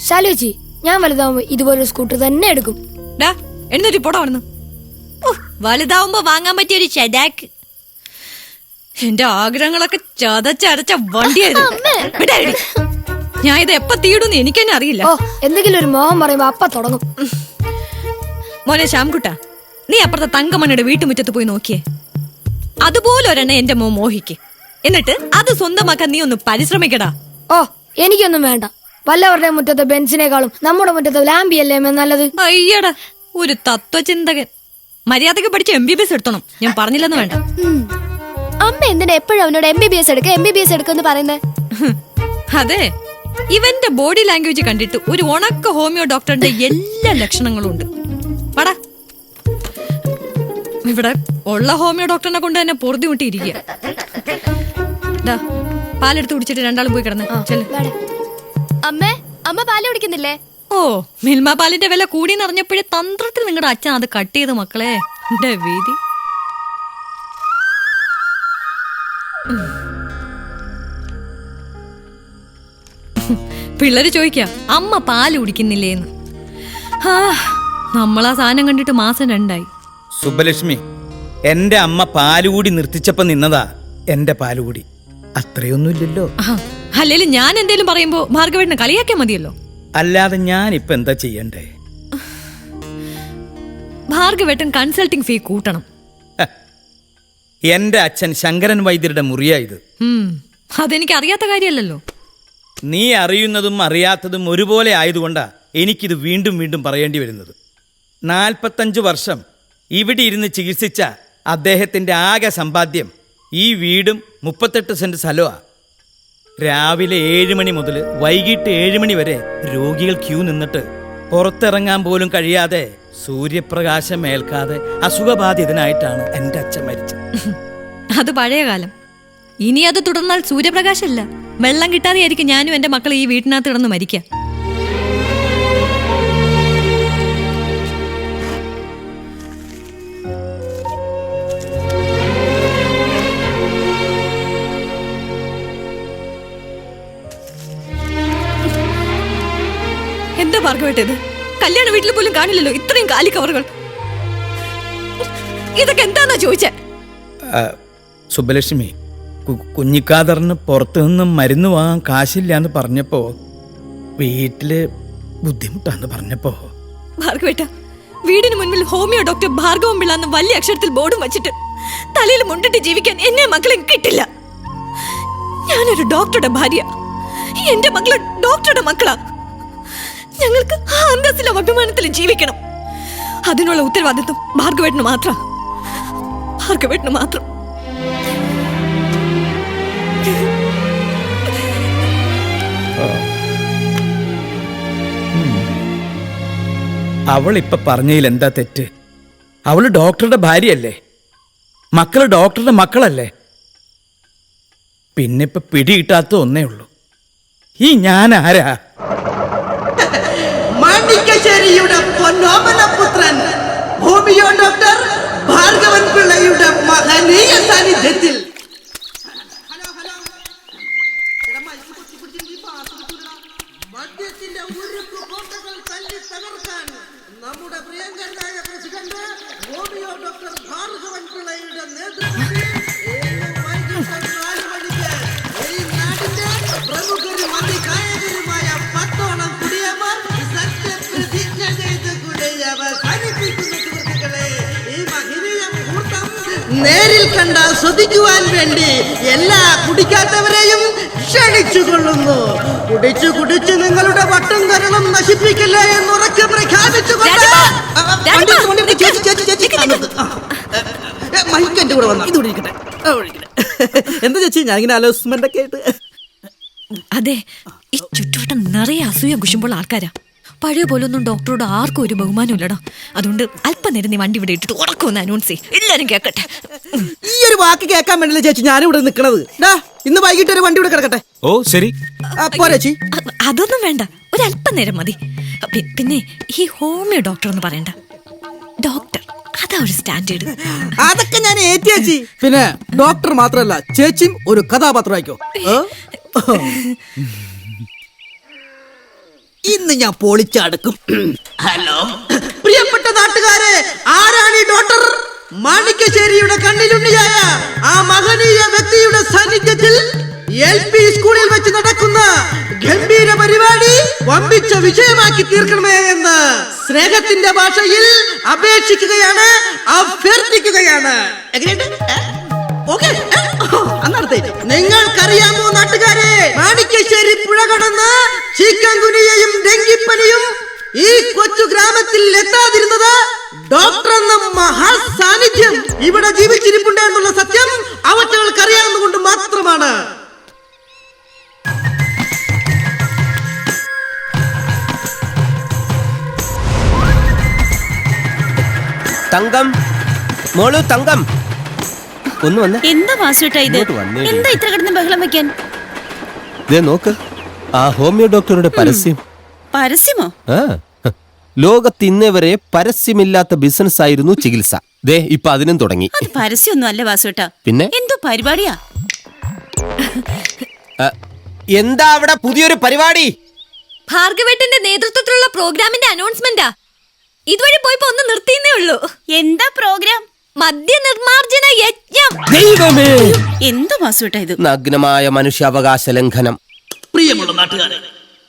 ശാലുച്ചി, ഞാൻ വലുതാവുമ്പോ ഇതുപോലൊരു സ്കൂട്ടർ തന്നെ എടുക്കും. എന്നിട്ട് പോടാ അവിടുന്ന്. വലുതാവുമ്പോ വാങ്ങാൻ പറ്റിയ ഒരു ഷെഡാക്ക്. എന്റെ ആഗ്രഹങ്ങളൊക്കെ ചതച്ചടച്ച വണ്ടിയായിരുന്നു. ഞാൻ ഇത് എപ്പ തീടുന്ന് എനിക്കെന്നെ അറിയില്ല. എന്തെങ്കിലും ഒരു മോഹം പറയുമ്പോ അപ്പ തുടങ്ങും. മോനെ ശ്യാംകുട്ട, നീ അപ്പുറത്തെ തങ്കമണിയുടെ വീട്ടുമുറ്റത്ത് പോയി നോക്കിയേ. അതുപോലെ ഒരെണ്ണ എന്റെ മോൻ മോഹിക്ക്. എന്നിട്ട് അത് സ്വന്തമാക്കാൻ നീ ഒന്ന് പരിശ്രമിക്കടാ. എനിക്കൊന്നും വേണ്ട. വല്ലവരുടെ മുറ്റത്തെ ബെൻസിനേക്കാളും നമ്മുടെ മുറ്റത്തെ ലാമ്പിയല്ലേ നല്ലത്. അയ്യടാ, ഒരു തത്വചിന്തകൻ. മര്യാദക്ക് പഠിച്ച് MBBS എടുത്തണം. ഞാൻ പറഞ്ഞില്ലെന്ന് വേണ്ട. അമ്മ എന്തിനാ എപ്പോഴും അവനോട് MBBS എടുക്കെന്ന് പറയുന്നത്? അതെ, ഇവന്റെ ബോഡി ലാംഗ്വേജ് കണ്ടിട്ട് ഒരു ഉണക്ക ഹോമിയോ ഡോക്ടറിന്റെ എല്ലാ ലക്ഷണങ്ങളും ഉണ്ട്. പടാ, ഇവിടെ ഉള്ള ഹോമിയോ ഡോക്ടറിനെ കൊണ്ട് തന്നെ പൊറുതി മുട്ടിയിരിക്കുക. പാലെടുത്ത് കുടിച്ചിട്ട് രണ്ടാളും പോയി കിടന്ന്. അമ്മ പാല് കുടിക്കുന്നില്ലേ? മിൽമ പാലിന്റെ വില കൂടി നിറഞ്ഞപ്പോഴേ തന്ത്രത്തിൽ നിങ്ങളുടെ അച്ഛൻ അത് കട്ട് ചെയ്ത് മക്കളെ. എന്റെ വീതി. പിള്ളേര് ചോദിക്കാം അമ്മ പാല് കുടിക്കുന്നില്ലേന്ന്. നമ്മളാ സാധനം കണ്ടിട്ട് മാസം 2 ആയി. സുബ്ബലക്ഷ്മി, എന്റെ അമ്മ പാലുകൂടി നിർത്തിച്ചപ്പോ നിന്നതാ എന്റെ പാലുകൂടി. അത്രയൊന്നുമില്ലല്ലോ. അല്ലേലും ഞാൻ എന്തേലും പറയുമ്പോ ഭാർഗവേട്ടനെ കളിയാക്കിയാ മതിയല്ലോ. അല്ലാതെ ഞാൻ ഇപ്പൊ എന്താ ചെയ്യണ്ടേ? ഭാർഗവേട്ടൻ കൺസൾട്ടിങ് ഫീ കൂട്ടണം. എന്റെ അച്ഛൻ ശങ്കരൻ വൈദ്യരുടെ മുറിയായത്. അതെനിക്ക് അറിയാത്ത കാര്യമല്ലല്ലോ. നീ അറിയുന്നതും അറിയാത്തതും ഒരുപോലെ ആയതുകൊണ്ടാ എനിക്കിത് വീണ്ടും വീണ്ടും പറയേണ്ടി വരുന്നത്. 45 വർഷം ഇവിടെ ഇരുന്ന് ചികിത്സിച്ച അദ്ദേഹത്തിന്റെ ആകെ സമ്പാദ്യം ഈ വീടും 38 സെന്റ് സ്ഥലമാ. രാവിലെ 7 മണി മുതൽ വൈകിട്ട് 7 മണി വരെ രോഗികൾ ക്യൂ നിന്നിട്ട് പുറത്തിറങ്ങാൻ പോലും കഴിയാതെ സൂര്യപ്രകാശം ഏൽക്കാതെ അസുഖബാധിതനായിട്ടാണ് എൻ്റെ അച്ഛൻ മരിച്ചത്. അത് പഴയ കാലം. ഇനി അത് തുടർന്നാൽ സൂര്യപ്രകാശമില്ല, വെള്ളം കിട്ടാതെയായിരിക്കും ഞാനും എൻ്റെ മക്കൾ ഈ വീട്ടിനകത്ത് കിടന്ന് മരിക്കുക. എന്താ ഭാർഗവേട്ടത്? കല്യാണ വീട്ടിൽ പോലും കാണില്ലല്ലോ ഇത്രയും കാലി കവറുകൾ. ഇതൊക്കെ എന്താന്നാ ചോദിച്ചേ? സുബ്ബലക്ഷ്മി, കുഞ്ഞിക്കാദറിന് പുറത്തു നിന്നും മരുന്ന് വാങ്ങാൻ കാശില്ലാന്ന് പറഞ്ഞപ്പോ വീട്ടില് ബുദ്ധിമുട്ടാന്ന് പറഞ്ഞപ്പോ. ഭാർഗവേട്ട, വീടിന് മുൻപിൽ ഹോമിയോ ഡോക്ടർ ഭാർഗവൻ പിള്ളാന്ന് വലിയ അക്ഷരത്തിൽ ബോർഡും വച്ചിട്ട് തലയിൽ മുണ്ടിട്ട് ജീവിക്കാൻ എന്നെ മക്കളെ കിട്ടില്ല. ഞാനൊരു ഡോക്ടറുടെ ഭാര്യ, എന്റെ മക്കള് ഡോക്ടറുടെ മക്കളാ. ഞങ്ങൾക്ക് ആ അന്തസ്സിലും അഭിമാനത്തിലും ജീവിക്കണം. അതിനുള്ള ഉത്തരവാദിത്വം ഭാർഗവേട്ടന് മാത്രം. ഭാർഗവേട്ടന് മാത്രം. അവൾ ഇപ്പൊ പറഞ്ഞതിൽ എന്താ തെറ്റ്? അവള് ഡോക്ടറുടെ ഭാര്യയല്ലേ, മക്കള് ഡോക്ടറുടെ മക്കളല്ലേ. പിന്നെ ഇപ്പൊ പിടികിട്ടാത്ത ഒന്നേ ഉള്ളൂ, ഈ ഞാൻ ആരാ? മാണിക്കശ്ശേരിയുടെ പൊന്നോമനപുത്രൻ ഹോമിയോ ഡോക്ടർ ഭാർഗവൻ പിള്ളയുടെ മഹനീയ സാന്നിധ്യത്തിൽ. നമ്മുടെ പ്രിയങ്കരനായ പ്രസിഡന്റ് ഹോമിയോ ഡോക്ടർ ഭാർഗവൻ പിള്ളയുടെ നേതൃത്വത്തിൽ 4 മണിക്ക് ഈ നാടിന്റെ പ്രമുഖരും അതികായകരുമായ 10ഓളം കുടിയന്മാർ സത്യപ്രതിജ്ഞ ചെയ്ത് അവസാനിപ്പിക്കുന്ന സുഹൃത്തുക്കളെ, ഈ മഹനീയ മുഹൂർത്തം നേരിൽ കണ്ട ശ്രദ്ധിക്കുവാൻ വേണ്ടി എല്ലാ കുടിക്കാത്തവരെയും ക്ഷണിച്ചുകൊള്ളുന്നു. കുടിച്ചു നിങ്ങളുടെ വട്ടം കരണം നശിപ്പിക്കില്ല എന്നുറക്കെ പ്രഖ്യാപിച്ചുകൊണ്ട് മൈക്കെന്റെ കൂടെ വന്നു. ഇതുകൂടി ഇരിക്കട്ടെ. എന്താ ചേച്ചി, ഞാനിങ്ങനെ അലോസ്മെന്റ് ഒക്കെ ആയിട്ട്. അതെ, ഈ ചുറ്റുവട്ടം നിറയെ അസൂയ കുശുമ്പോൾ ആൾക്കാരാ. പഴയ പോലൊന്നും ഡോക്ടറോട് ആർക്കും ഒരു ബഹുമാനം ഇല്ലടാ. അതുകൊണ്ട് അല്പനേരം നീ വണ്ടി ഇവിടെ ഇട്ടിട്ട് ഉറക്കൊന്ന് അനൗൺസ് ചെയ്യും, എല്ലാരും കേൾക്കട്ടെ. ഈ ഒരു വാക്ക് കേൾക്കാൻ വേണ്ടില്ല ചേച്ചി ഞാനിവിടെ നിൽക്കണത്. ഇന്ന് വൈകിട്ട് ഒരു വണ്ടി ഇവിടെ കിടക്കട്ടെ. ഓ ശരി, പോരേച്ചി. അതൊന്നും വേണ്ട, ഒരല്പനേരം മതി. പിന്നെ ഈ ഹോമിയോ ഡോക്ടർ എന്ന് പറയണ്ട, ഡോക്ടർ അതാ ഒരു സ്റ്റാൻഡേർഡ്. അതൊക്കെ ഞാൻ ഏറ്റി. പിന്നെ ഡോക്ടർ മാത്രല്ല ചേച്ചിയും ഒരു കഥാപാത്രമായിക്കോ. ഇന്ന് ഞാൻ പൊളിച്ചടക്കും. ഹലോ പ്രിയപ്പെട്ട നാട്ടുകാരെ, ആരാണ് ഈ ഡോക്ടർ? മാണിക്കശ്ശേരിയുടെ കണ്ണിലുണ്ണിയായ ആ മഹനീയ വ്യക്തിയുടെ സാന്നിധ്യത്തിൽ LP സ്കൂളിൽ വെച്ച് നടക്കുന്ന ഗംഭീര പരിപാടി വമ്പിച്ച വിജയമാക്കി തീർക്കണമേ എന്ന് സ്നേഹത്തിന്റെ ഭാഷയിൽ അപേക്ഷിക്കുകയാണ്, അഭ്യർത്ഥിക്കുകയാണ്. നിങ്ങൾക്കറിയാമോ നാട്ടുകാരെ, മാണിക്കശ്ശേരി പുഴ കടന്ന് ചിക്കൻ ഗുനിയയും ഡെങ്കിപ്പനിയും ഈ കൊച്ചു ഗ്രാമത്തിൽ എത്താതിരുന്നത് ഡോക്ടർ എന്ന മഹാസാന്നിധ്യം ഇവിടെ ജീവിച്ചിരിപ്പുണ്ട് എന്നുള്ള സത്യം അവറ്റകൾക്ക് അറിയാവുന്നതുകൊണ്ട് മാത്രമാണ്. തങ്കം, മോളു തങ്കം, ഒന്ന് വന്നേ. എന്താ വാസുട്ടാ ഇത്? എന്താ ഇത്ര കിടന്ന് ബഹളം വെക്കാൻ? ദേ നോക്ക്, ആ ഹോമിയോ ഡോക്ടറുടെ പരസ്യം. പരസ്യമോ? ആ, ലോകത്ത് ഇന്നേ വരെ പരസ്യമില്ലാത്ത ബിസിനസ് ആയിരുന്നു ചികിത്സ. ദേ ഇപ്പൊ അതിനും തുടങ്ങി. പരസ്യമൊന്നും അല്ല വാസുട്ടാ, പിന്നെ എന്തോ പരിപാടിയാ. എന്താ അവിടെ പുതിയൊരു പരിപാടി? ഭാർഗവേട്ടന്റെ നേതൃത്വത്തിലുള്ള പ്രോഗ്രാമിന്റെ അനൗൺസ്മെന്റാ. ഇതുവഴി പോയപ്പോ ഒന്ന് നിർത്തിയെന്നേ ഉള്ളൂ. എന്താ പ്രോഗ്രാം? മദ്യനിർമാർജന യജ്ഞം. ദൈവമേ, എന്താ വാസുട്ടാ ഇത്? നഗ്നമായ മനുഷ്യാവകാശ ലംഘനം. പ്രിയമുള്ള നാട്ടുകാരെ,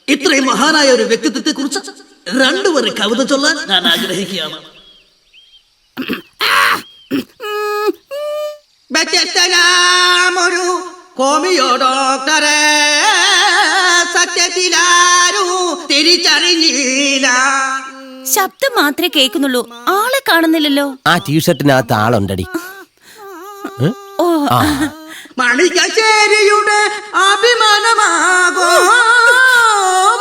ഇത്രയും മഹാനായ ഒരു വ്യക്തിത്വത്തെ കുറിച്ച് രണ്ടുപേരെ കവിത ചൊല്ലാൻ ഞാൻ ആഗ്രഹിക്കുകയാണ്. ഒരു ഹോമിയോ ഡോക്ടറെ സത്യത്തിലാരും തിരിച്ചറിഞ്ഞില്ല. ശബ്ദം മാത്രമേ കേൾക്കുന്നുള്ളൂ, ആളെ കാണുന്നില്ലല്ലോ. ആ ടീഷർട്ടിനകത്ത് ആളുണ്ടടി. ഓ, മാണിക്കശ്ശേരിയുടെ അഭിമാനമാകോ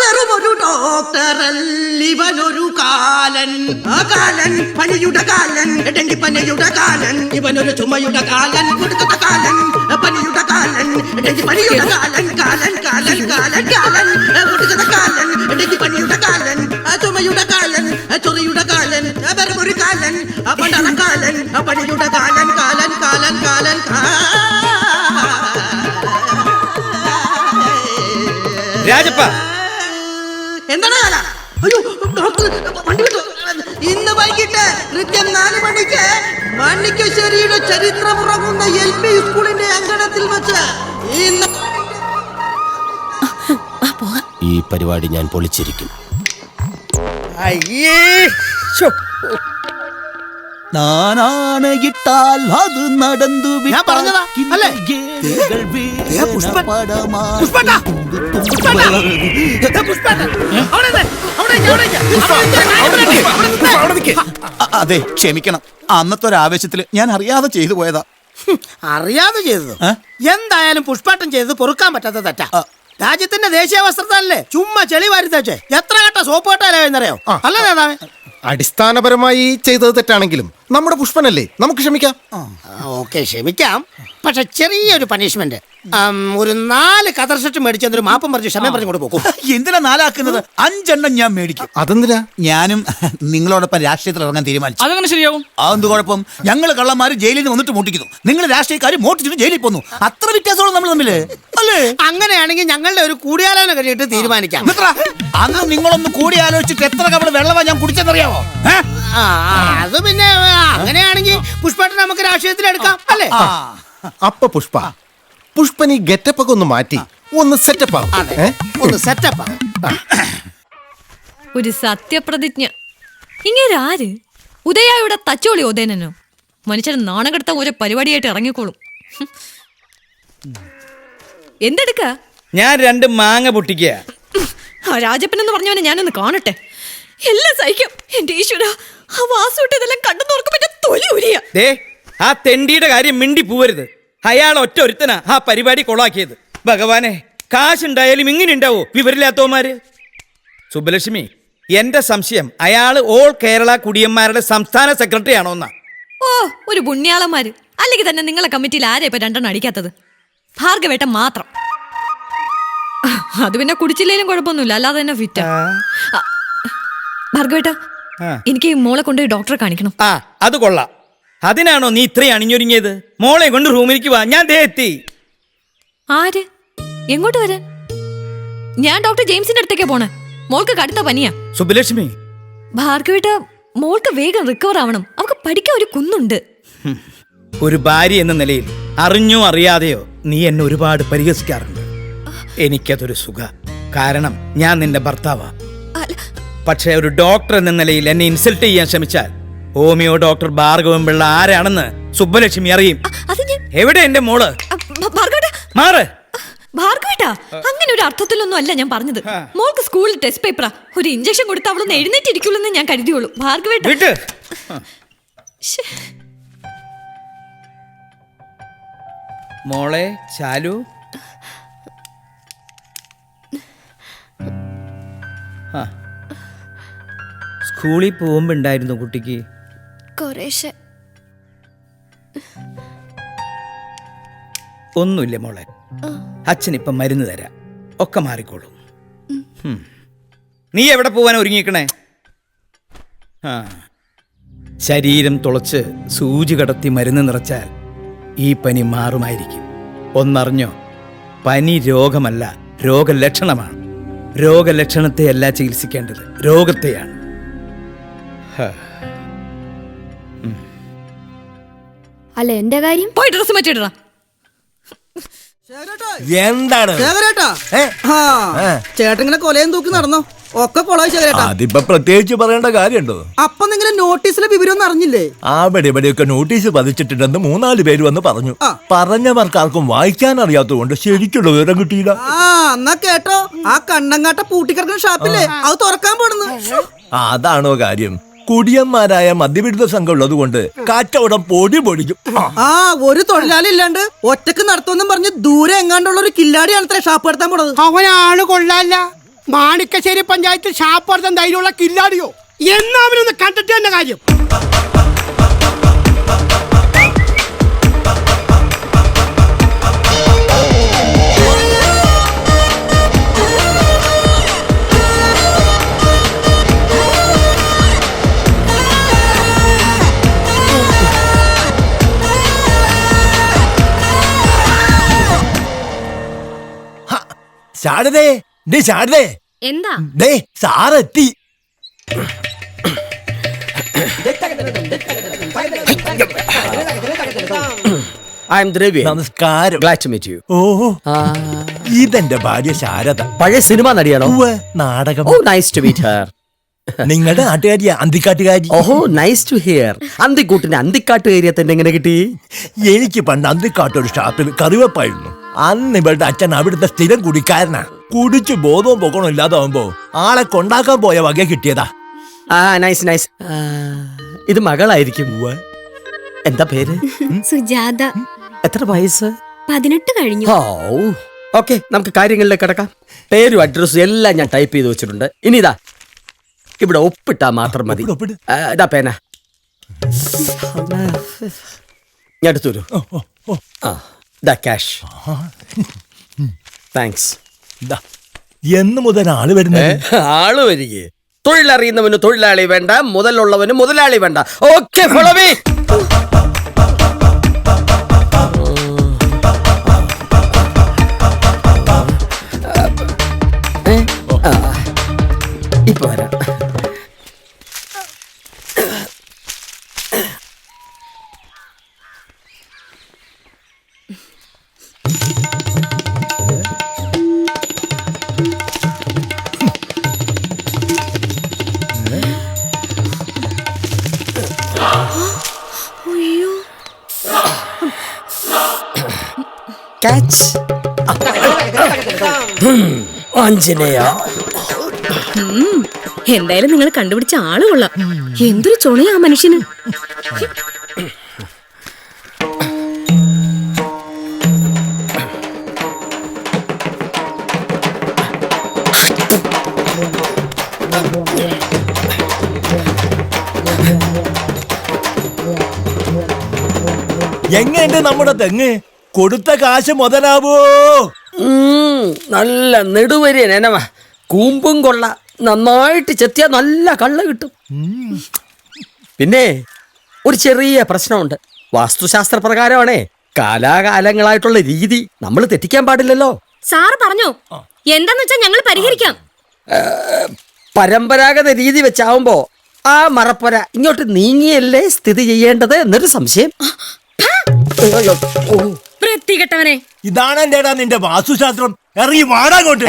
വെറുമൊരു ഡോക്ടറല്ലിവനൊരു കാലൻ. ആ കാലൻ പനിയുടെ കാലൻ, ഡെങ്കിപ്പനിയുടെ കാലൻ. ഇവനൊരു ചുമയുടെ കാലൻ, കൊടുക്കുന്ന കാലൻ, പനിയുടെ കാലൻ, ഡെങ്കിപ്പനിയുടെ കാലൻ. കാലൻ കാലൻ കാലൻ കാലൻ കൊടുക്കുന്ന കാലൻ, ഡെങ്കിപ്പനിയുടെ കാലൻ, ചുമയുടെ കാലൻ, ചൊറിയുടെ കാലൻ, വെറുമൊരു കാലൻ, പടറ കാലൻ, പനിയുടെ കാലൻ. കാലൻ കാലൻ കാലൻ രാജപ്പ, എന്താണ് കാല? അയ്യോ ഡോക്ടർ, വണ്ടി വിട്ടു. ഇന്ന് വൈകിട്ട് കൃത്യം 4 മണിക്ക് മാണിക്കശ്ശേരിയുടെ ചരിത്രമുറങ്ങുന്ന LP സ്കൂളിന്റെ അങ്കണത്തിൽ വെച്ച് ഈ പരിപാടി ഞാൻ പൊളിച്ചിരിക്കും. നാനാണയിട്ടാൽ അത് നടന്നു. ഞാൻ പറഞ്ഞതാ അല്ലേ? അതെ, ക്ഷമിക്കണം. അന്നത്തെ ഒരു ആവേശത്തില് ഞാൻ അറിയാതെ ചെയ്തു പോയതാ. അറിയാതെ ചെയ്തത് എന്തായാലും പുഷ്പാട്ടം ചെയ്തത് പൊറുക്കാൻ പറ്റാത്ത തെറ്റാ. രാജ്യത്തിന്റെ ദേശീയ വസ്ത്രത്താലല്ലേ ചുമ്മാ ചെളി വാരി തേച്ചേ എത്ര ഘട്ട സോപ്പ് കെട്ടാലെന്നറിയോ? അല്ല നേതാവേ, അടിസ്ഥാനപരമായി ചെയ്തത് തെറ്റാണെങ്കിലും നമ്മുടെ പുഷ്പനല്ലേ, നമുക്ക് ക്ഷമിക്കാം. ഓക്കെ ക്ഷമിക്കാം. പക്ഷെ ചെറിയൊരു പണിഷ്മെന്റ്, ഒരു 4 കതർ ഷർട്ട് മേടിച്ചൊരു മാപ്പം പറഞ്ഞ് ക്ഷമ പറഞ്ഞു കൊണ്ട് പോകും. എന്തിനാ 4 ആക്കുന്നത്? 5 എണ്ണം ഞാൻ മേടിക്കും. അതെന്തിനാ? ഞാനും നിങ്ങളോടൊപ്പം രാഷ്ട്രീയത്തിൽ ഇറങ്ങാൻ തീരുമാനിച്ചു. അതങ്ങനെ ശരിയാവും? അതെന്ത് കുഴപ്പം? ഞങ്ങൾ കള്ളന്മാര് ജയിലിൽ നിന്ന് വന്നിട്ട് മോട്ടിക്കുന്നു, നിങ്ങൾ രാഷ്ട്രീയക്കാർ മോട്ടിച്ചിട്ട് ജയിലിൽ പോന്നു. അത്ര വ്യത്യാസമുള്ള നമ്മൾ തമ്മില് അല്ലേ? അങ്ങനെയാണെങ്കിൽ ഞങ്ങളുടെ ഒരു കൂടിയാലോചന കഴിഞ്ഞിട്ട് തീരുമാനിക്കാം. അന്ന് നിങ്ങളൊന്ന് കൂടി ആലോചിച്ചിട്ട് എത്ര കവള് വെള്ളമാ ഞാൻ കുടിച്ചെന്നറിയാമോ? അത് പിന്നെ അങ്ങനെയാണെങ്കിൽ പുഷ്പാട്ടൻ നമുക്ക് രാഷ്ട്രീയത്തിൽ എടുക്കാം അല്ലേ? അപ്പൊ പുഷ്പൻ ഈ ഗെറ്റപ്പ് ഒക്കെ ഒന്ന് മാറ്റി ഒന്ന് സെറ്റപ്പ് ഒന്ന് സെറ്റപ്പ്. ഒരു സത്യപ്രതിജ്ഞ. ഇങ്ങനെ ആര്? ഉദയായുടെ തച്ചോളി ഉദയനോ? മനുഷ്യൻ നാണം കെടുത്ത ഒരു പരിപാടിയായിട്ട് ഇറങ്ങിക്കോളും. എന്തെടുക്ക? ഞാൻ 2 മാങ്ങ പൊട്ടിക്കുക. ആ രാജപ്പൻ എന്ന് പറഞ്ഞവനെ ഞാനൊന്ന് കാണട്ടെ. എല്ലാം സഹിക്കും. എന്റെ ഈശ്വര, ആ വാസുട്ട് ഇതെല്ലാം കണ്ടു നോക്കുമ്പോ തൊലി ഉരിയ. ദേ, ആ തെണ്ടിയുടെ കാര്യം മിണ്ടി പോവരുത്. അയാൾ ഒറ്റ ഒരുത്തനാ ആ പരിപാടി കൊളാക്കിയത്. ഭഗവാനെ, കാശുണ്ടായാലും ഇങ്ങനെ ഉണ്ടാവോ വിവരില്ലാത്തവന്മാര്? സുബ്ബലക്ഷ്മി, എന്റെ സംശയം അയാള് ഓൾ കേരള കുടിയന്മാരുടെ സംസ്ഥാന സെക്രട്ടറി ആണോന്നാ. ഓ, ഒരു പുണ്യാളന്മാര്. അല്ലെങ്കിൽ തന്നെ നിങ്ങളെ കമ്മിറ്റിയിൽ ആരെ ഇപ്പൊ 2 എണ്ണം അടിക്കാത്തത്? ഭാർഗവേട്ടൻ മാത്രം. അത് പിന്നെ കുടിച്ചില്ലേലും കുഴപ്പമൊന്നുമില്ല, അല്ലാതെ തന്നെ ഫിറ്റാ. ഭാർഗവേട്ട, ആ. എനിക്ക് ഈ മോളെ കൊണ്ട് ഡോക്ടറെ കാണിക്കണം. ആ അത് കൊള്ളാം. അതിനാണോ നീ ഇത്രയും അണിഞ്ഞൊരുങ്ങിയത്? മോളെ കൊണ്ട് റൂമിലേക്ക് വാ, ഞാൻ ദേ എത്തി. ആര്? എങ്ങോട്ട് വരാൻ? ഞാൻ ഡോക്ടർ ജെയിംസിന്റെ അടുത്തേക്കാ പോണേ. മോൾക്ക് കടുത്ത പനിയാ. സുബ്ബലക്ഷ്മി, ഭാർഗവിട്ട മോൾക്ക് വേഗം റിക്കവർ ആവണം. അവൾക്ക് പഠിക്കാൻ ഒരു കുന്നുണ്ട്. ഒരു ഭാര്യ എന്ന നിലയിൽ അറിഞ്ഞോ അറിയാതെയോ നീ എന്നെ ഒരുപാട് പരിഹസിക്കാറുണ്ട്. എനിക്കതൊരു സുഖ. കാരണം ഞാൻ നിന്റെ ഭർത്താവാ. അല്ല, പക്ഷേ ഒരു ഡോക്ടർ എന്ന നിലയിൽ എന്നെ ഇൻസൾട്ട് ചെയ്യാൻ ശ്രമിച്ചാൽ ഹോമിയോ ഡോക്ടർ ഭാർഗവൻ പിള്ള ആരാണെന്ന് സുബ്ബലക്ഷ്മി അറിയും. അത് ഞാൻ എവിടെ എന്റെ മോള്? ഭാർഗവിട്ട മാറ്. ഭാർഗവിട്ടാ, അങ്ങനെ ഒരു അർത്ഥത്തിലൊന്നും അല്ല ഞാൻ പറഞ്ഞത്. മോൾക്ക് സ്കൂളിൽ ടെസ്റ്റ് പേപ്പറാ. ഒരു ഇഞ്ചക്ഷൻ കൊടുത്ത് അവളൊന്ന് എഴുന്നേറ്റിരിക്കുള്ളൂ ഞാൻ കരുതിയുള്ളൂ. ഭാർഗവിട്ട വിട്ട്. മോളെ ചാലു, സ്കൂളിൽ പോകുമ്പോ ഉണ്ടായിരുന്നു കുട്ടിക്ക്? കുറേശ്ശെ. ഒന്നുമില്ല മോളെ, അച്ഛനിപ്പം മരുന്ന് തരാം, ഒക്കെ മാറിക്കോളും. നീ എവിടെ പോവാൻ ഒരുങ്ങിക്കണേ? ആ, ശരീരം തുളച്ച് സൂചി കടത്തി മരുന്ന് നിറച്ചാൽ ഈ പനി മാറുമായിരിക്കും. ഒന്നറിഞ്ഞോ, പനി രോഗമല്ല, രോഗലക്ഷണമാണ്. രോഗലക്ഷണത്തെയല്ല ചികിത്സിക്കേണ്ടത്, രോഗത്തെയാണ്. അല്ല എന്റെ കാര്യം? പോയി ഡ്രസ് മാറ്റിയിടാ. എന്താണ് ചേട്ടങ്ങനെ കൊലയും തൂക്കി നടന്നോ? ഒക്കെ കൊളായി ചേട്ടാ. അതിപ്പോ പ്രത്യേകിച്ച് പറയേണ്ട കാര്യമുണ്ടോ? അപ്പൊ നിങ്ങൾ നോട്ടീസിലെ വിവരം ഒന്നും അറിഞ്ഞില്ലേ? അവിടെ ഇവിടെയൊക്കെ നോട്ടീസ് പതിച്ചിട്ടുണ്ടെന്ന് 3-4 പേര് വന്ന് പറഞ്ഞു. പറഞ്ഞവർക്കാർക്കും വായിക്കാൻ അറിയാത്തതുകൊണ്ട് ശരിക്കുള്ള വിവരം കിട്ടിയില്ല. എന്നാ കേട്ടോ, ആ കണ്ണങ്ങാട്ട പൂട്ടിക്കിടക്കുന്ന ഷാപ്പില്ലേ, അത് തുറക്കാൻ പോണെന്ന്. അതാണോ കാര്യം? കുടിയന്മാരായ മദ്യവിരുദ്ധ സംഘം ഉള്ളത് കൊണ്ട് കച്ചവടം പൊടി പൊടിക്കും. ഒരു തൊഴിലാളി ഇല്ലാണ്ട് ഒറ്റക്ക് നടത്തുമെന്നും പറഞ്ഞ് ദൂരെ എങ്ങാണ്ടുള്ള ഒരു കില്ലാടിയാണ് അത്ര ഷാപ്പ് നടത്താൻ പോണത്. അവനാണ് കൊള്ളാല്ല. മാണിക്കശ്ശേരി പഞ്ചായത്ത് ഷാപ്പ് നടത്താൻ ധൈര്യമുള്ള കില്ലാടിയോ? എന്നാ അവനൊന്ന് കണ്ടിട്ട് തന്നെ കാര്യം. ശാരദേ, ഡേ ശാരദേ, എന്താ? ഡേ സാറെത്തി. നമസ്കാരം. ഓഹോ, ഇതെന്റെ ഭാര്യ ശാരദ. പഴയ സിനിമ നടിയാണോ? നാടകം. Nice to meet her. നിങ്ങളുടെ നാട്ടുകാരിയാ, അന്തിക്കാട്ടുകാരി. ഓഹോ, നൈസ് ടു ഹിയർ. അന്തിക്കൂട്ടിന് അന്തിക്കാട്ടുകാരിയെ തന്നെ എങ്ങനെ കിട്ടി? എനിക്ക് പണ്ട് അന്തിക്കാട്ടൊരു ഷാപ്പിൽ കറിവെപ്പായിരുന്നു. അന്ന് ഇവളുടെ അച്ഛൻ അവിടുത്തെ സ്ഥിരം കുടിക്കാരനാ. കുടിച്ച് ബോധവും പൊക്കണോ ഇല്ലാതാവുമ്പോ ആളെ കൊണ്ടാക്കാൻ പോയ വക കിട്ടിയതാ. Nice nice. ഇത് മകളായിരിക്കും. എന്താ പേര്? സുജാത. എത്ര വയസ്സ്? 18 കഴിഞ്ഞു. ഓക്കെ, നമുക്ക് കാര്യങ്ങളിലേക്ക് കിടക്കാം. പേരും അഡ്രസ്സും എല്ലാം ഞാൻ ടൈപ്പ് ചെയ്ത് വെച്ചിട്ടുണ്ട്. ഇനി ഇതാ ഇവിടെ ഒപ്പിട്ടാ മാത്രം മതി. ഇതാ പേന. ഞാൻ എടുത്തു. ദാ ക്യാഷ്. താങ്ക്സ്. എന്ന് മുതൽ ആള് വരുന്നത്? ആള് വരികയെ. തൊഴിലറിയുന്നവന് തൊഴിലാളി വേണ്ട, മുതലുള്ളവന് മുതലാളി വേണ്ട. Okay, follow me. ഇപ്പൊ വരാം. Catch. ആഞ്ജനേയ. എന്തായാലും നിങ്ങൾ കണ്ടുപിടിച്ച ആള് കൊള്ളാം. എന്തൊരു ചുണയാ മനുഷ്യന്. എങ്ങനെയുണ്ട് നമ്മുടെ തെങ്ങ്? കൊടുത്ത കാശ് മുതലാവോ? നല്ല നെടുവരിയൻ എനവ. കൂമ്പും കൊള്ള. നന്നായിട്ട് ചെത്തിയാ നല്ല കള്ള് കിട്ടും. പിന്നെ ഒരു ചെറിയ പ്രശ്നമുണ്ട്. വാസ്തുശാസ്ത്ര പ്രകാരമാണേ കാലാകാലങ്ങളായിട്ടുള്ള രീതി നമ്മൾ തെറ്റിക്കാൻ പാടില്ലല്ലോ. സാറ് പറഞ്ഞോ എന്താന്ന് വെച്ചാ ഞങ്ങൾ പരിഹരിക്കാം. പരമ്പരാഗത രീതി വെച്ചാവുമ്പോ ആ മറപ്പുര ഇങ്ങോട്ട് നീങ്ങിയല്ലേ സ്ഥിതി ചെയ്യേണ്ടത് എന്നൊരു സംശയം. വൃത്തികെട്ടവനെ. ഇതാണ് എന്റെടാ നിന്റെ വാസ്തുശാസ്ത്രം. ഇറങ്ങി വാടാങ്ങോട്ട്.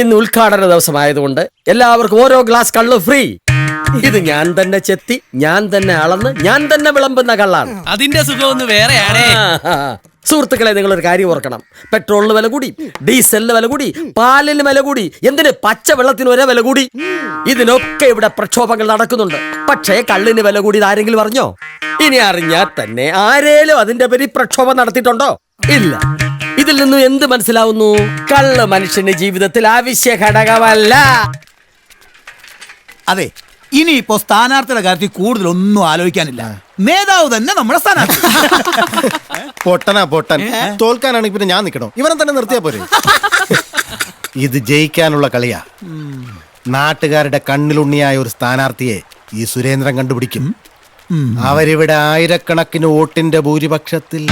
ഇന്ന് ഉദ്ഘാടന ദിവസമായതുകൊണ്ട് എല്ലാവർക്കും ഓരോ ഗ്ലാസ് കള്ള് ഫ്രീ. ഇത് ഞാൻ തന്നെ ചെത്തി, ഞാൻ തന്നെ അളന്ന്, ഞാൻ തന്നെ വിളമ്പുന്ന കള്ളാണ്. അതിന്റെ സുഖമൊന്ന് വേറെയാണേ. സുഹൃത്തുക്കളെ, നിങ്ങളൊരു കാര്യം ഓർക്കണം. പെട്രോളിന് വില കൂടി, ഡീസലിന് വില കൂടി, പാലിന് വില കൂടി, എന്തിന് പച്ച വെള്ളത്തിന് ഒരേ വില കൂടി. ഇതിനൊക്കെ ഇവിടെ പ്രക്ഷോഭങ്ങൾ നടക്കുന്നുണ്ട്. പക്ഷേ കള്ളിന് വില കൂടി ആരെങ്കിലും അറിഞ്ഞോ? ഇനി അറിഞ്ഞാൽ തന്നെ ആരേലും അതിന്റെ പേരിൽ പ്രക്ഷോഭം നടത്തിയിട്ടുണ്ടോ? ഇല്ല. ഇതിൽ നിന്നും എന്ത് മനസ്സിലാവുന്നു? കള്ള് മനുഷ്യന്റെ ജീവിതത്തിൽ ആവശ്യ ഘടകമല്ല. അതെ, ഇനിയിപ്പോ സ്ഥാനാർത്ഥിയുടെ കാര്യത്തിൽ കൂടുതലൊന്നും ആലോചിക്കാനില്ല. നേതാവ് തന്നെ നമ്മുടെ സ്ഥാനാർത്ഥി. പൊട്ടൻ തോൽക്കാനാണെങ്കിൽ പിന്നെ ഞാൻ നിൽക്കണോ? ഇവനെ തന്നെ നിർത്തിയാ പോരെ? ഇത് ജയിക്കാനുള്ള കളിയാ. നാട്ടുകാരുടെ കണ്ണിലുണ്ണിയായ ഒരു സ്ഥാനാർത്ഥിയെ ഈ സുരേന്ദ്രൻ കണ്ടുപിടിക്കും. അവരിവിടെ ആയിരക്കണക്കിന് വോട്ടിന്റെ ഭൂരിപക്ഷത്തിൽ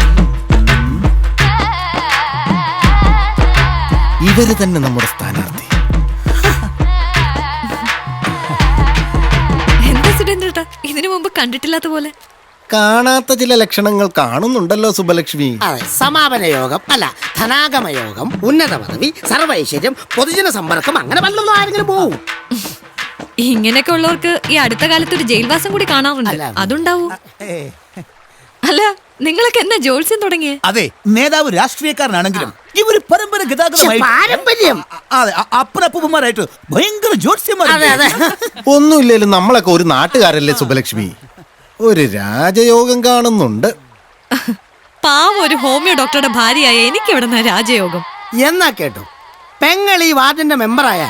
ഇവര് തന്നെ നമ്മുടെ സ്ഥാനാർത്ഥി. എന്താ സുരേന്ദ്രേട്ടാ ഇതിനു മുമ്പ് കണ്ടിട്ടില്ലാത്ത പോലെ? കാണാത്ത ചില ലക്ഷണങ്ങൾ കാണുന്നുണ്ടല്ലോ സുബലക്ഷ്മി. സമാപന യോഗം അല്ല, ധനാഗമ യോഗം, ഉന്നത പദവി, സർവൈശ്വര്യം, പൊതുജന സമ്പർക്കം, അങ്ങനെ വല്ലതും ആരെങ്കിലും പോവും. ഇങ്ങനെയൊക്കെ ഉള്ളവർക്ക് ഈ അടുത്ത കാലത്ത് ഒരു ജയിൽവാസം കൂടി കാണാറുണ്ട്. അതുണ്ടാവൂ. അല്ല, നിങ്ങളൊക്കെ എന്നാ ജോത്സ്യം തുടങ്ങിയേ? അതെ, നേതാവ് രാഷ്ട്രീയക്കാരനാണെങ്കിലും ഇവര് പരമ്പര പാരമ്പര്യം. അപ്പനപ്പൂപ്പന്മാരായിട്ട് ഭയങ്കര ജ്യോത്സ്യന്മാർ. ഒന്നുമില്ലേലും നമ്മളൊക്കെ ഒരു നാട്ടുകാരല്ലേ സുബലക്ഷ്മി. ഒരു രാജയോഗം കാണുന്നുണ്ട്. പാവം ഒരു ഹോമിയോ ഡോക്ടറുടെ ഭാര്യയായ എനിക്ക് ഇവിടെ രാജയോഗം. എന്നാ കേട്ടോ, പെങ്ങൾ ഈ വാർഡിന്റെ മെമ്പറായ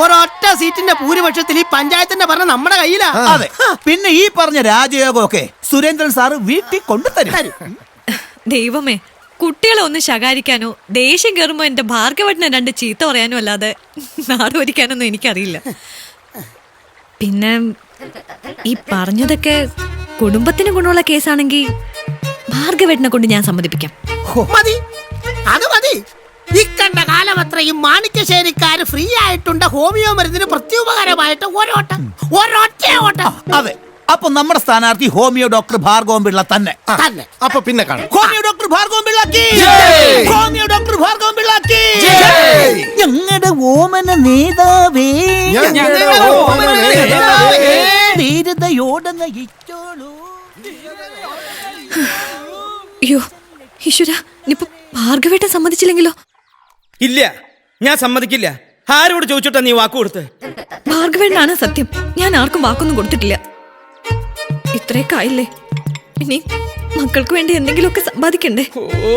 ഒരൊറ്റ സീറ്റിന്റെ ഭൂരിപക്ഷത്തിൽ ഈ പഞ്ചായത്തിന്റെ ഭരണം നമ്മുടെ കയ്യിലാ. അതെ, പിന്നെ ഈ പറഞ്ഞ രാജയോഗമൊക്കെ സുരേന്ദ്രൻ സാറ് വീട്ടിൽ കൊണ്ടുതരും. ദൈവമേ, കുട്ടികളെ ഒന്ന് ശകാരിക്കാനോ ദേഷ്യം കയറുമ്പോ എന്റെ ഭാർഗവട്ടിനെ 2 ചീത്ത പറയാനോ അല്ലാതെ നാട് ഭരിക്കാനൊന്നും എനിക്കറിയില്ല. പിന്നെ ഈ പറഞ്ഞതൊക്കെ കുടുംബത്തിന് ഗുണമുള്ള കേസാണെങ്കിൽ ഭാർഗവട്ടിനെ കൊണ്ട് ഞാൻ സമ്മതിപ്പിക്കാം. മതി, അത് മതി. ഇക്കണ്ട കാലം അത്രയും മാണിക്യശ്ശേരിക്കാര് ഫ്രീ ആയിട്ടുണ്ട് ഹോമിയോ മരുന്നിന് പ്രത്യുപകാരമായിട്ട് ഒരൊറ്റ ഓട്ടം. അതെ, അപ്പൊ നമ്മുടെ സ്ഥാനാർത്ഥി ഹോമിയോ ഡോക്ടർ ഭാർഗവൻ പിള്ള തന്നെ. അപ്പൊ പിന്നെ കാണാം. ഹോമിയോ ഡോക്ടർ ഭാർഗവൻ പിള്ളക്ക്, ഹോമിയോ ഡോക്ടർ ഭാർഗവൻ പിള്ളക്ക്, ഞങ്ങളുടെ ഓമന നേതാവേ, ധീരതയോടെ നയിച്ചോളൂ. അയ്യോ ഈശ്വര, ഇനിയിപ്പോ ഭാർഗവേട്ട സമ്മതിച്ചില്ലെങ്കിലോ? ഇല്ല, ഞാൻ സമ്മതിക്കില്ല. ആരോട് ചോദിച്ചിട്ടാ നീ വാക്ക് കൊടുത്ത്? ഭാർഗവേട്ടനാണ് സത്യം. ഞാൻ ആർക്കും വാക്കൊന്നും കൊടുത്തിട്ടില്ല. ഇത്രയൊക്കെ ആയില്ലേ, ഇനി മക്കൾക്ക് വേണ്ടി എന്തെങ്കിലുമൊക്കെ സമ്പാദിക്കണ്ടേ? ഓ,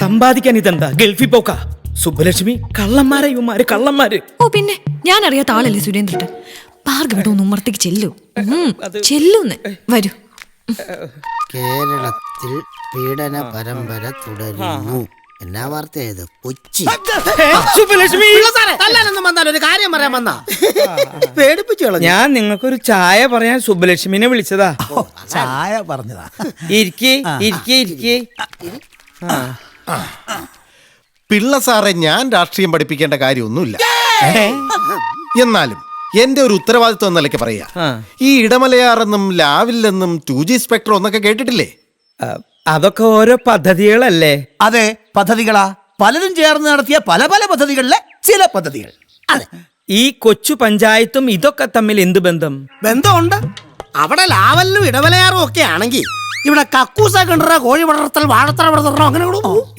സമ്പാദിക്കാൻ ഇതെന്താ ഗൾഫിൽ പോക്കാ? സുബ്ബലക്ഷ്മി, കള്ളന്മാരെ ഇവന്മാര്, കള്ളന്മാര്. ഓ പിന്നെ, ഞാൻ അറിയാത്ത ആളല്ലേ സുരേന്ദ്രൻ. ഭാർഗവേട്ട ഒന്ന് ഉമ്മർത്തേക്ക് ചെല്ലു. ചെല്ലൂന്ന് വരൂ. കേരളത്തിൽ പീഡന പരമ്പര തുടരുന്നു. എന്നാ വാർത്തയത്? കൊച്ചി. സുബ്ബലക്ഷ്മി, ഒരു കാര്യം പറയാൻ വന്നാ പേടിപ്പിച്ചു. ഞാൻ നിങ്ങൾക്കൊരു ചായ പറയാൻ സുബ്ബലക്ഷ്മിനെ വിളിച്ചതാ. ചായ പറഞ്ഞതാ. ഇരിക്കേ. പിള്ള സാറെ, ഞാൻ രാഷ്ട്രീയം പഠിപ്പിക്കേണ്ട കാര്യമൊന്നുമില്ല. എന്നാലും എന്റെ ഒരു ഉത്തരവാദിത്വം എന്ന നിലയ്ക്ക് പറയാ, ഈ ഇടമലയാറെന്നും ലാവില്ലെന്നും 2G സ്പെക്ട്രം ഒന്നൊക്കെ കേട്ടിട്ടില്ലേ? അതൊക്കെ ഓരോ പദ്ധതികളല്ലേ? അതെ, പദ്ധതികളാ. പലരും ചേർന്ന് നടത്തിയ പല പല പദ്ധതികളിലെ ചില പദ്ധതികൾ. അതെ, ഈ കൊച്ചു പഞ്ചായത്തും ഇതൊക്കെ തമ്മിൽ എന്ത് ബന്ധം? ബന്ധമുണ്ട്. അവിടെ ലാവലിനും ഇടവലയാറും ഒക്കെ ആണെങ്കിൽ ഇവിടെ കക്കൂസ കിണറ, കോഴി വളർത്തൽ, വാഴത്തറ വളർത്തണോ, അങ്ങനെ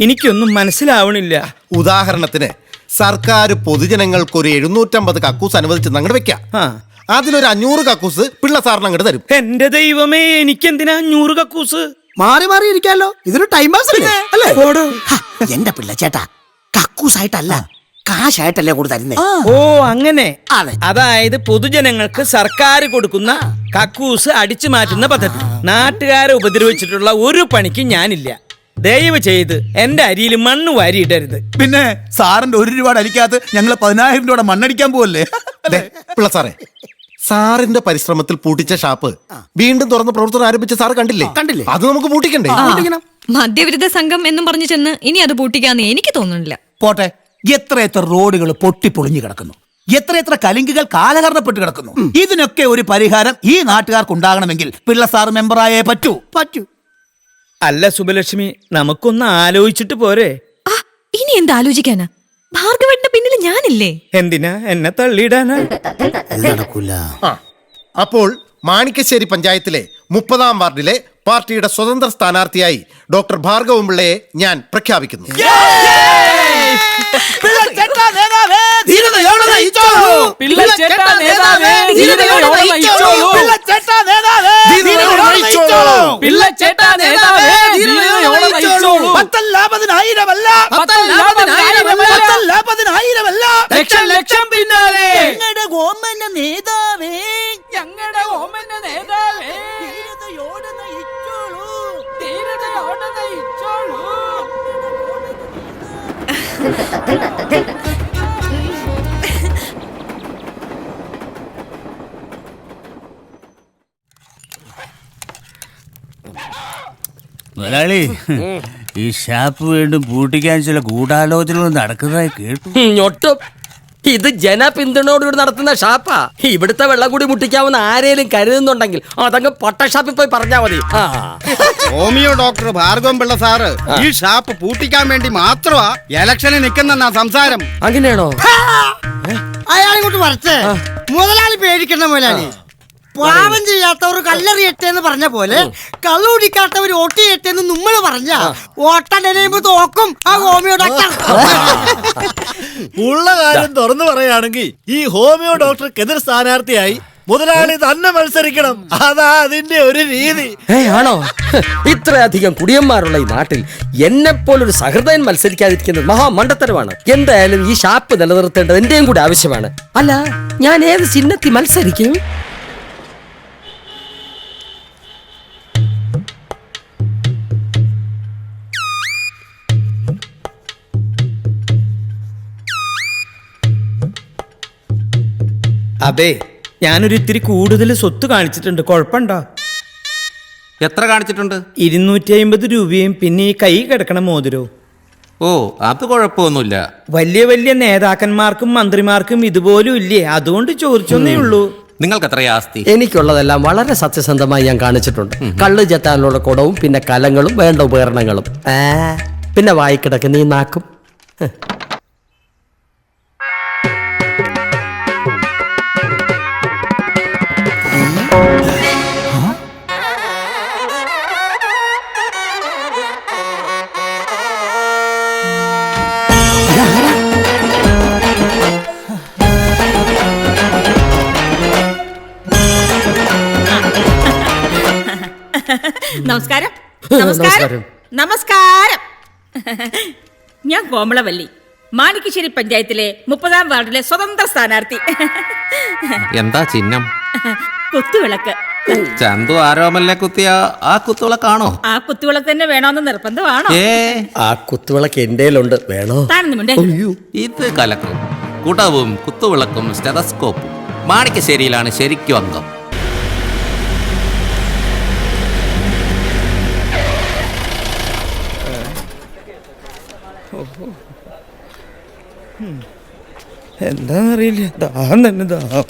എനിക്കൊന്നും മനസ്സിലാവണില്ല. ഉദാഹരണത്തിന് സർക്കാർ പൊതുജനങ്ങൾക്ക് ഒരു 750 കക്കൂസ് അനുവദിച്ചെന്ന് അങ്ങോട്ട് വെക്കാം. അതിലൊരു 500 കക്കൂസ് പിള്ള സാറിന് അങ്ങോട്ട് തരും. എന്റെ ദൈവമേ, എനിക്കെന്തിനാ 500 കക്കൂസ്? മാറി മാറി ഇരിക്കാലോ, ഇതൊരു ടൈം പാസ് അല്ലേ? എന്റെ പിള്ള ചേട്ടാ, കക്കൂസായിട്ടല്ല കാശായിട്ടല്ലേ കൂടെ തരുന്നേ. ഓ അങ്ങനെ. അതായത് പൊതുജനങ്ങൾക്ക് സർക്കാർ കൊടുക്കുന്ന കക്കൂസ് അടിച്ചു മാറ്റുന്ന പദ്ധതി. നാട്ടുകാരെ ഉപദ്രവിച്ചിട്ടുള്ള ഒരു പണിക്കും ഞാനില്ല. ദയവ് ചെയ്ത് എന്റെ അരിയിൽ മണ്ണ് വാരിയിടരുത്. പിന്നെ സാറിന്റെ 1 രൂപ അടിക്കാത്ത ഞങ്ങള് 10,000 രൂപ മണ്ണടിക്കാൻ പോവല്ലേ? ദേ, പിള്ള സാറേ, സാറിന്റെ പരിശ്രമത്തിൽ പൂട്ടിച്ച ഷാപ്പ് വീണ്ടും തുറന്ന് പ്രവർത്തനം ആരംഭിച്ച സാറ് കണ്ടില്ലേ? അത് നമുക്ക് പൂട്ടിക്കണ്ടേ? മദ്യവിരുദ്ധ സംഘം എന്നും പറഞ്ഞു ചെന്ന് ഇനി അത് പൂട്ടിക്കാന്ന് എനിക്ക് തോന്നുന്നില്ല. പോട്ടെ, എത്ര റോഡുകൾ പൊട്ടിപ്പൊളിഞ്ഞു കിടക്കുന്നു, എത്ര കലിങ്കുകൾ കാലഹരണപ്പെട്ട് കിടക്കുന്നു. ഇതിനൊക്കെ ഒരു പരിഹാരം ഈ നാട്ടുകാർക്ക് ഉണ്ടാകണമെങ്കിൽ പിള്ള സാർ മെമ്പറായേ പറ്റൂ. അല്ല സുബലക്ഷ്മി, നമുക്കൊന്ന് ആലോചിച്ചിട്ട് പോരെ? ഇനി എന്താ ആലോചിക്കാനാ? ഭാർഗവേട്ടന്റെ പിന്നിൽ ഞാനില്ലേ? എന്തിനാ എന്നെ തള്ളിയിടാനാ? അപ്പോൾ മാണിക്കശ്ശേരി പഞ്ചായത്തിലെ 30-ാം വാർഡിലെ പാർട്ടിയുടെ സ്വതന്ത്ര സ്ഥാനാർത്ഥിയായി ഡോക്ടർ ഭാർഗവൻ പിള്ളയെ ഞാൻ പ്രഖ്യാപിക്കുന്നു. ലക്ഷം പിന്നാലെ ഞങ്ങളുടെ ഓമന നേതാവേ, ഞങ്ങളുടെ ഓമന നേതാവേ, ധീരതയോടെ നയിച്ചോളൂ, ധീരതയോടെ നയിച്ചോളൂ. മുതലാളി, ഈ ഷാപ്പ് വീണ്ടും പൂട്ടിക്കാൻ ചില ഗൂഢാലോചനകൾ നടക്കുന്നതായി കേട്ടു. ഞൊട്ടും. ഇത് ജനപിന്തുണയോടുകൂടി നടത്തുന്ന ഷാപ്പാ. ഇവിടുത്തെ വെള്ളം കൂടി മുട്ടിക്കാവുന്ന ആരേലും കരുതുന്നുണ്ടെങ്കിൽ അതങ്ങ് പൊട്ട ഷാപ്പിൽ പോയി പറഞ്ഞാ മതി. Homeo doctor Bhargavan Pillai sir ഈ ഷാപ്പ് പൂട്ടിക്കാൻ വേണ്ടി മാത്രമാ ഇലക്ഷന് നിൽക്കുന്ന സംസാരം. അങ്ങനെയാണോ? അയാളിങ്ങോട്ട് വരച്ചേ. മുതലാളി പേടിക്കണ്ട മുതലാളി. പാവം ചെയ്യാത്തവർ കല്ലെറിയട്ടെ എന്ന് പറഞ്ഞ പോലെ കള്ളു കുടിക്കാത്തവർ വോട്ട് ചെയ്യട്ടെ എന്ന് നമ്മള് പറഞ്ഞ വോട്ടെണ്ണയുമ്പോ തോക്കും ആ ഹോമിയോ ഡോക്ടർ. ഉള്ള കാര്യം തുറന്നു പറയുകയാണെങ്കിൽ ഈ ഹോമിയോ ഡോക്ടർക്കെതിർ സ്ഥാനാർത്ഥിയായി മുതലാളി തന്നെ മത്സരിക്കണം. അതാ അതിന്റെ ഒരു രീതി. ആണോ? ഇത്രയധികം കുടിയന്മാരുള്ള ഈ നാട്ടിൽ എന്നെപ്പോലൊരു സഹൃദയൻ മത്സരിക്കാതിരിക്കുന്നത് മഹാമണ്ഡത്തരമാണ്. എന്തായാലും ഈ ഷാപ്പ് നിലനിർത്തേണ്ടത് എന്റെയും കൂടി ആവശ്യമാണ്. അല്ല, ഞാൻ ഏത് ചിഹ്നത്തിൽ മത്സരിക്കും? അതെ, ഞാനൊരു ഇത്തിരി കൂടുതൽ സ്വത്ത് കാണിച്ചിട്ടുണ്ട്. കുഴപ്പമുണ്ടോ? എത്ര കാണിച്ചിട്ടുണ്ട്? 250 രൂപയും പിന്നെ ഈ കൈ കിടക്കണ മോതിരവും. ഓ, അത് കുഴപ്പമൊന്നുമില്ല. വലിയ വലിയ നേതാക്കന്മാർക്കും മന്ത്രിമാർക്കും ഇതുപോലും ഇല്ലേ? അതുകൊണ്ട് ചോദിച്ചൊന്നേ ഉള്ളൂ. നിങ്ങൾക്ക് എത്രയാ ആസ്തി? എനിക്കുള്ളതെല്ലാം വളരെ സത്യസന്ധമായി ഞാൻ കാണിച്ചിട്ടുണ്ട്. കള്ള് ചെത്താനുള്ള കുടവും പിന്നെ കലങ്ങളും വേണ്ട ഉപകരണങ്ങളും. പിന്നെ വായിക്കിടക്കുന്ന ഈ നാക്കും. നമസ്കാരം. നമസ്കാരം. നമസ്കാരം. ഞാൻ കോമളവല്ലി, മാണിക്കശ്ശേരി പഞ്ചായത്തിലെ 30-ാം വാർഡിലെ സ്വതന്ത്ര സ്ഥാനാർത്ഥി. എന്താ ചിഹ്നം? കുത്തുവിളക്ക്. ചന്തു ആരോമല്ലേ കുത്തിയ ആ കുത്തുവിളക്കാണോ? ആ കുത്തുവിളക്ക് തന്നെ വേണമെന്ന് നിർബന്ധമാണോ? ആ കുത്തുവിളക്ക് എന്റെയിലുണ്ട്, വേണോ? ഇത് കലക്കും. കുടവും കുത്തുവിളക്കും സ്റ്റെതസ്കോപ്പും മാണിക്കശ്ശേരിയിലാണ് ശരിക്കും അംഗം. എന്താന്നറിയില്ല, ദാഹം തന്നെ ദാഹം.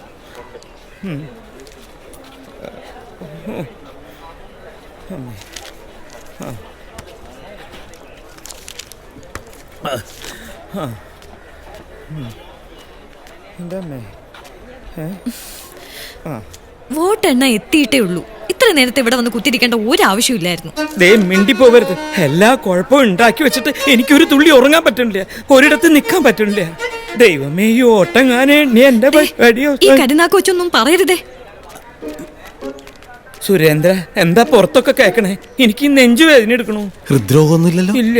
വോട്ടെണ്ണ എത്തിയിട്ടേ ഉള്ളൂ. ഇത്ര നേരത്തെ ഇവിടെ വന്ന് കുത്തിരിക്കേണ്ട ഒരാവശ്യമില്ലായിരുന്നു. ദേ മിണ്ടി പോവരുത്. എല്ലാ കുഴപ്പവും ഉണ്ടാക്കി വെച്ചിട്ട് എനിക്കൊരു തുള്ളി ഉറങ്ങാൻ പറ്റണില്ല, ഒരിടത്ത് നിൽക്കാൻ പറ്റണില്ല. ദൈവമേ, ഈ ഓട്ടങ്ങാനേ എന്റെ ഈ കരുനാക്ക് വെച്ചൊന്നും പറയരുതേ. സുരേന്ദ്ര, എന്താ പുറത്തൊക്കെ കേക്കണേ? എനിക്ക് നെഞ്ചു വേദന എടുക്കണു. ഹൃദ്രോഗമൊന്നുമില്ലല്ലോ? ഇല്ല.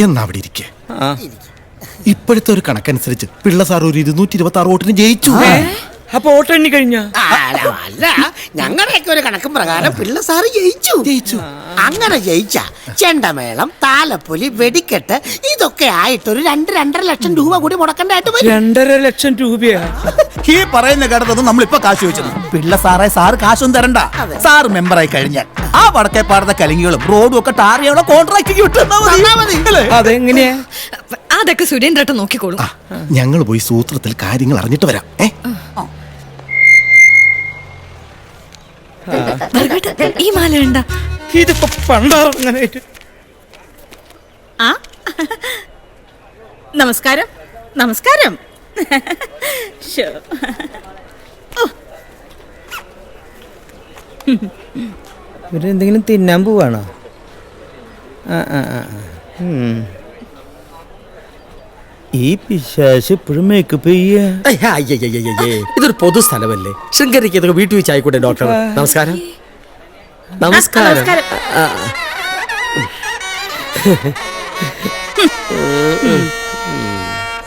എന്നാ അവിടെ ഇരിക്കേ. ഇപ്പോഴത്തെ ഒരു കണക്കനുസരിച്ച് പിള്ള സാർ ഒരു 226 വോട്ടിന് ജയിച്ചു. അപ്പൊ വോട്ടെണ്ണി കഴിഞ്ഞ? അല്ല, ഞങ്ങളുടെയൊക്കെ ഒരു കണക്കും പ്രകാരം പിള്ള സാറ് ജയിച്ചു. അങ്ങനെ ജയിച്ച ചെണ്ടമേളം, താലപ്പൊലി, വെടിക്കെട്ട് ഇതൊക്കെ ആയിട്ട് ഒരു 2-2.5 ലക്ഷം രൂപ കൂടി മുടക്കണ്ടായിട്ട് വരും. 2.5 ലക്ഷം രൂപയാ? ഈ പറയുന്ന കേട്ടതൊന്നും നമ്മളിപ്പോ കാശ് വെച്ചത്. പിള്ള സാറേ, സാറ് കാശൊന്നും തരണ്ട. സാറ് മെമ്പറായി കഴിഞ്ഞാൽ ആ വടക്കേ പാടത്തെ കലിങ്ങികളും റോഡും ഒക്കെ ടാർ ചെയ്യാനുള്ള കോൺട്രാക്ട് കിട്ടും. അതെങ്ങനെയാ? അതൊക്കെ സുരേന്ദ്രേട്ടൻ നോക്കിക്കോളൂ. ഞങ്ങൾ പോയി സൂത്രത്തിൽ കാര്യങ്ങൾ അറിഞ്ഞിട്ട് വരാം. ഈ മാല വേണ്ട. ഇതിപ്പോ പണ്ടാറങ്ങനായിട്ട്. ആ നമസ്കാരം നമസ്കാരം. ശോ. ഇവരെന്തെങ്കിലും തിന്നാൻ പോവാണോ? ഈ പിശാശ് ഇപ്പോഴും മേക്കപ്പ് ചെയ്യാ. ഇതൊരു പൊതു സ്ഥലമല്ലേ, ശൃംഗരിക്ക് ഇതൊക്കെ വീട്ടിൽ വെച്ച് ആയിക്കോട്ടെ. ഡോക്ടർ നമസ്കാരം. നമസ്കാരം.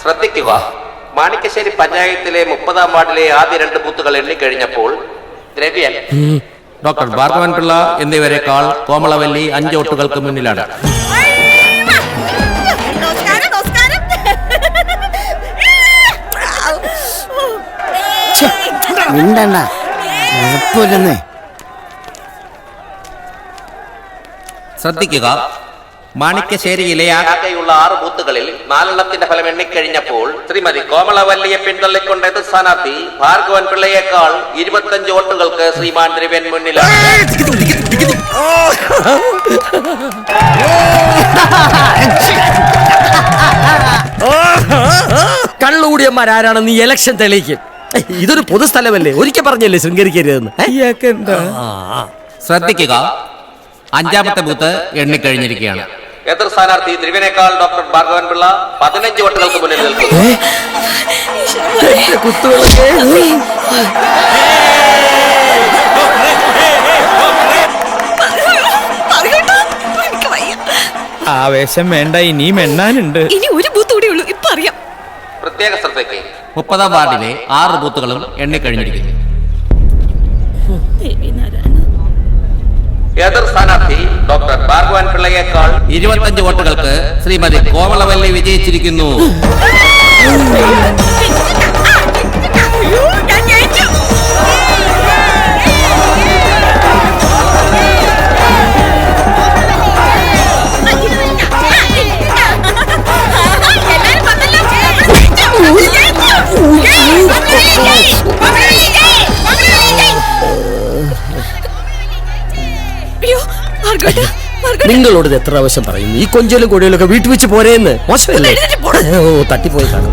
ശ്രദ്ധിക്കുക, മാണിക്കശ്ശേരി പഞ്ചായത്തിലെ 30-ാം വാർഡിലെ ആദ്യ 2 ബൂത്തുകൾ എണ്ണിക്കഴിഞ്ഞപ്പോൾ ദ്രവ്യൻ, ഡോക്ടർ ഭാർഗവൻ പിള്ള എന്നിവരെക്കാൾ കോമളവല്ലി 5 വോട്ടുകൾക്ക് മുന്നിലാണ്. ശ്രദ്ധിക്കുക, മാണിക്കശ്ശേരിയിലെ ആകെയുള്ള 6 ബൂത്തുകളിൽ 4 ഫലം എണ്ണിക്കഴിഞ്ഞപ്പോൾ ശ്രീമതി കോമളവല്ലിയെ പിന്തള്ളിക്കൊണ്ട് എതിർ സ്ഥാനാർത്ഥി ഭാർഗവൻ പിള്ളയേക്കാൾ 25 വോട്ടുകൾക്ക് ശ്രീമാൻ ദ്രവ്യൻ മുന്നിലാണ്. കള്ളുകൂടിയന്മാരാരാണെന്ന് ഈ ഇലക്ഷൻ തെളിയിക്കും. ഇതൊരു പൊതുസ്ഥലമല്ലേ, ഒരിക്കൽ പറഞ്ഞല്ലേ ശൃംഗരിക്കരുതെന്ന്. ശ്രദ്ധിക്കുക, 5-ാമത്തെ ബൂത്ത് എണ്ണിക്കഴിഞ്ഞിരിക്കുകയാണ്. എതിർ സ്ഥാനാർത്ഥി ദ്രവ്യനേക്കാൾ ഡോക്ടർ ഭാർഗവൻ പിള്ള 15 വോട്ടുകൾക്ക് മുന്നിൽ നിൽക്കുന്നു. ആവേശം വേണ്ട, ഇനിയും എണ്ണാനുണ്ട്. ഇനി ഒരു ബൂത്ത് കൂടി ഉള്ളൂ, ഇപ്പൊ അറിയാം. പ്രത്യേക ശ്രദ്ധയ്ക്ക് 30-ാം വാർഡിലെ 6 ബൂത്തുകളും എണ്ണിക്കഴിഞ്ഞിരിക്കുന്നു. എതിർ സ്ഥാനാർത്ഥി ഡോക്ടർ ഭാർഗവൻ പിള്ളയേക്കാൾ 25 വോട്ടുകൾക്ക് ശ്രീമതി കോമളവല്ലി വിജയിച്ചിരിക്കുന്നു. നിങ്ങളോട് എത്ര പ്രാവശ്യം പറയുന്നു, ഈ കൊഞ്ചലും കൊടിയലൊക്കെ വീട്ടിൽ വെച്ച് പോരേന്ന്. മോശമല്ലേ? ഓ, തട്ടിപ്പോയി കാണും.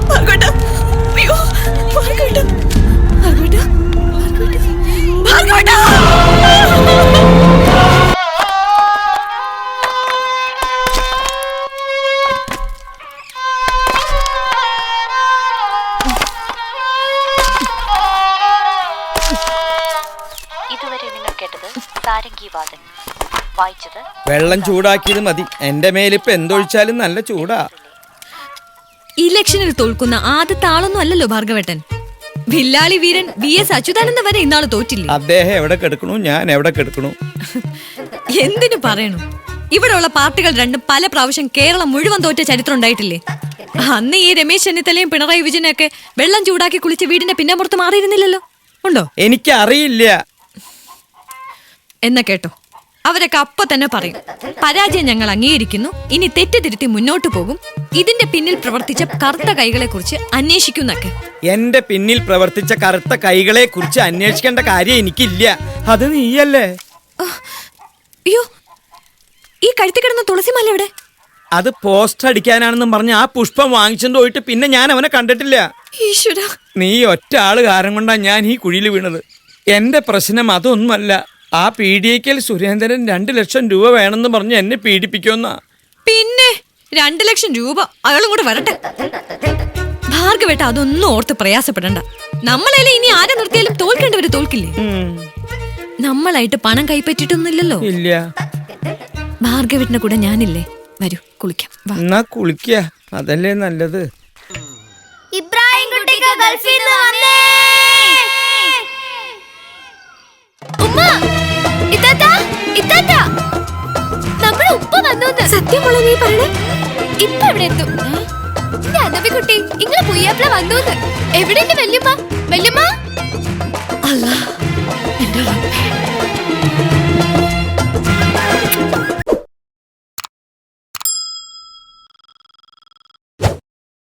ഇതുവരെ നിങ്ങൾ കേട്ടത് സാരംഗീവാദൻ. വായിച്ചത് വെള്ളം ചൂടാക്കിയത് മതി. എന്റെ മേലിപ്പോ എന്തൊഴിച്ചാലും നല്ല ചൂടാ. ഇലക്ഷനിൽ തോൽക്കുന്ന ആദ്യത്തെ ആളൊന്നും അല്ലല്ലോ ഭാർഗവേട്ടൻ. വില്ലാളി വീരൻ VS അച്യുതാനന്ദ വരെ ഇന്നാള് തോറ്റില്ലേ? അദ്ദേഹം എവിടെ കിടക്കണു, ഞാൻ എവിടെ കിടക്കണു? എന്തിനു പറയണു, ഇവിടെയുള്ള പാർട്ടികൾ രണ്ടും പല പ്രാവശ്യം കേരളം മുഴുവൻ തോറ്റ ചരിത്രം ഉണ്ടായിട്ടില്ലേ? അന്ന് ഈ രമേശ് ചെന്നിത്തലയും പിണറായി വിജയനൊക്കെ വെള്ളം ചൂടാക്കി കുളിച്ച് വീടിന്റെ പിന്നാമ്പുറത്ത് മാറിയിരുന്നില്ലല്ലോ. ഉണ്ടോ? എനിക്കറിയില്ല. എന്നാ കേട്ടോ, അവരൊക്കെ അപ്പൊ തന്നെ പറയും, പരാജയം ഞങ്ങൾ അംഗീകരിക്കുന്നു, ഇനി തെറ്റ് തിരുത്തി മുന്നോട്ട് പോകും, ഇതിന്റെ പിന്നിൽ പ്രവർത്തിച്ച കറുത്ത കൈകളെ കുറിച്ച് അന്വേഷിക്കുന്നൊക്കെ. എന്റെ പിന്നിൽ പ്രവർത്തിച്ച കറുത്ത കൈകളെ കുറിച്ച് അന്വേഷിക്കേണ്ട കാര്യം എനിക്കില്ല. അത് നീയല്ലേ? അയ്യോ, ഈ കഴുത്തി കിടന്ന തുളസിമാല എവിടെ? അത് പോസ്റ്റർ അടിക്കാനാണെന്നും പറഞ്ഞ് ആ പുഷ്പം വാങ്ങിച്ചോണ്ട് പോയിട്ട് പിന്നെ ഞാൻ അവനെ കണ്ടിട്ടില്ല. ഈശ്വര, നീ ഒറ്റ ആള് കാരണം കൊണ്ടാ ഞാൻ ഈ കുഴിയിൽ വീണത്. എന്റെ പ്രശ്നം അതൊന്നുമല്ല. ആ പീഡിയക്കൽ സുരേന്ദ്രൻ 2 ലക്ഷം രൂപ വേണമെന്ന് പറഞ്ഞ് എന്നെ പീഡിപ്പിക്കുമെന്നാ. പിന്നെ 2 ലക്ഷം രൂപ അയാളും കൂടെ വരട്ടെ. ഭാർഗവേട്ട അതൊന്നും ഓർത്ത് പ്രയാസപ്പെടണ്ട. നമ്മളല്ലേ ഇനി ആരെ നിർത്തിയാലും തോൽക്കേണ്ടവര് തോൽക്കില്ലേ? നമ്മളായിട്ട് പണം കൈപ്പറ്റിട്ടൊന്നുമില്ലല്ലോ. ഇല്ല. ഭാർഗവേട്ടന്റെ കൂടെ ഞാനില്ലേ, വരൂ കുളിക്കാം. എന്നാ കുളിക്ക, അതല്ലേ നല്ലത്. ഇബ്രാഹിം കുട്ടിക്ക് ഗൾഫിൽ നിന്ന് വന്നേ. ഉമ്മ, ഇത്താത്ത, ഇത്താത്ത. സത്യം മോളെ നീ പറയണേ? ഇപ്പൊ എവിടെ എത്തും? കുട്ടി ഇങ്ങനെ പുയ്യാപ്പിള വന്നൂന്ന്. എവിടെ വല്യമ്മ? വല്യമ്മ അല്ല എന്റെ റബ്ബേ